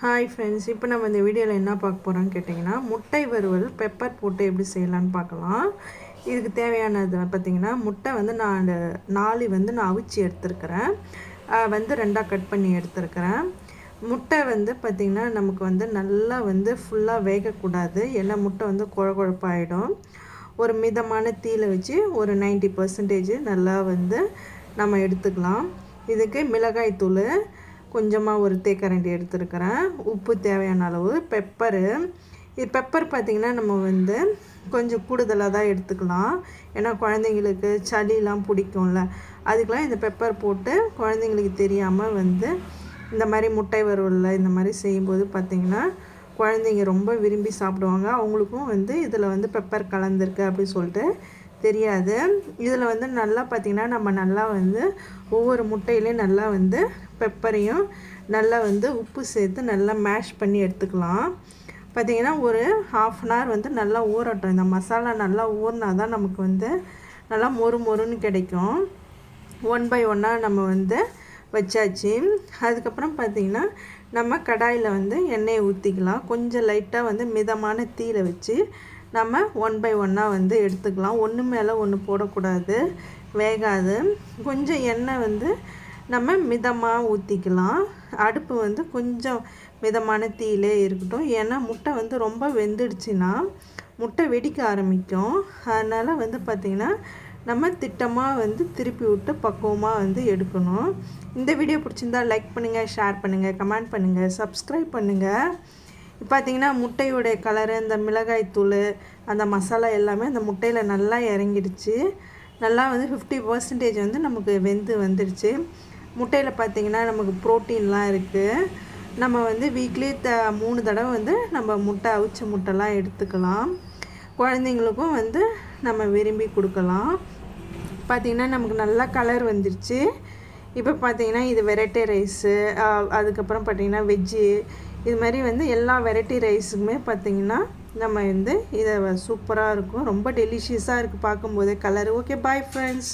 Hi friends, இப்போ நம்ம இந்த வீடியோவில் என்ன பார்க்க போகிறோம்னு கேட்டிங்கன்னா, முட்டை வறுவல் பெப்பர் போட்டு எப்படி செய்யலான்னு பார்க்கலாம். இதுக்கு தேவையானது பார்த்திங்கன்னா, முட்டை வந்து நான் 4 வந்து நான் அவிச்சு எடுத்துருக்கிறேன். வந்து 2ஆக கட் பண்ணி எடுத்துருக்கிறேன். முட்டை வந்து பார்த்திங்கன்னா நமக்கு வந்து நல்லா வந்து ஃபுல்லாக வேகக்கூடாது, ஏன்னா முட்டை வந்து குழப்பாயிடும். ஒரு மிதமான தீயில வச்சு ஒரு 90% நல்லா வந்து நம்ம எடுத்துக்கலாம். இதுக்கு மிளகாய் தூள் கொஞ்சமாக ஒரு தேக்கரண்டி எடுத்துருக்கிறேன், உப்பு தேவையான அளவு, பெப்பரு. இது பெப்பர் பார்த்திங்கன்னா நம்ம வந்து கொஞ்சம் கூடுதலாக தான் எடுத்துக்கலாம், ஏன்னா குழந்தைங்களுக்கு சளிலாம் பிடிக்கும்ல, அதுக்கெலாம் இந்த பெப்பர் போட்டு குழந்தைங்களுக்கு தெரியாமல் வந்து இந்த மாதிரி முட்டை வறுவலில் இந்த மாதிரி செய்யும்போது பார்த்திங்கன்னா குழந்தைங்க ரொம்ப விரும்பி சாப்பிடுவாங்க. அவங்களுக்கும் வந்து இதில் வந்து பெப்பர் கலந்துருக்கு அப்படின்னு சொல்லிட்டு தெரியாது. இதில் வந்து நல்லா பார்த்திங்கன்னா நம்ம நல்லா வந்து ஒவ்வொரு முட்டையிலையும் நல்லா வந்து பெப்பரையும் நல்லா வந்து உப்பு சேர்த்து நல்லா மேஷ் பண்ணி எடுத்துக்கலாம். பார்த்திங்கன்னா ஒரு 1/2 அன் ஹவர் வந்து நல்லா ஊறட்டும். இந்த மசாலா நல்லா ஊறினா தான் நமக்கு வந்து நல்லா மொறுன்னு கிடைக்கும். 1 பை 1ஆக நம்ம வந்து வச்சாச்சு. அதுக்கப்புறம் பார்த்திங்கன்னா நம்ம கடாயில் வந்து எண்ணெயை ஊற்றிக்கலாம். கொஞ்சம் லைட்டாக வந்து மிதமான தீயில வச்சு நம்ம 1 பை 1ஆக வந்து எடுத்துக்கலாம். ஒன்று மேலே ஒன்று போடக்கூடாது, வேகாது. கொஞ்சம் எண்ணெய் வந்து நம்ம மிதமாக ஊற்றிக்கலாம். அடுப்பு வந்து கொஞ்சம் மிதமான தீயிலே இருக்கட்டும், ஏன்னா முட்டை வந்து ரொம்ப வெந்துடுச்சுன்னா முட்டை வெடிக்க ஆரம்பிக்கும். அதனால் வந்து பார்த்திங்கன்னா நம்ம திட்டமாக வந்து திருப்பி விட்டு பக்குவமாக வந்து எடுக்கணும். இந்த வீடியோ பிடிச்சிருந்தால் லைக் பண்ணுங்கள், ஷேர் பண்ணுங்கள், கமெண்ட் பண்ணுங்கள், சப்ஸ்கிரைப் பண்ணுங்கள். பார்த்திங்கன்னா முட்டையோடைய கலரு, இந்த மிளகாய் தூள், அந்த மசாலா எல்லாமே அந்த முட்டையில் நல்லா இறங்கிடுச்சு. நல்லா வந்து 50% வந்து நமக்கு வெந்து வந்துடுச்சு. முட்டையில் பார்த்திங்கன்னா நமக்கு ப்ரோட்டீன்லாம் இருக்குது. நம்ம வந்து வீக்லி 3 தடவை வந்து நம்ம முட்டை அவிச்ச முட்டைலாம் எடுத்துக்கலாம். குழந்தைங்களுக்கும் வந்து நம்ம விரும்பி கொடுக்கலாம். பார்த்திங்கன்னா நமக்கு நல்லா கலர் வந்துடுச்சு. இப்போ பார்த்திங்கன்னா இது வெரைட்டி ரைஸு, அதுக்கப்புறம் பார்த்திங்கன்னா வெஜ்ஜு, இது மாதிரி வந்து எல்லா வெரைட்டி ரைஸுக்குமே பார்த்திங்கன்னா நம்ம வந்து இதை சூப்பராக இருக்கும். ரொம்ப டெலிஷியஸாக இருக்குது பார்க்கும்போதே கலர். Okay, bye friends.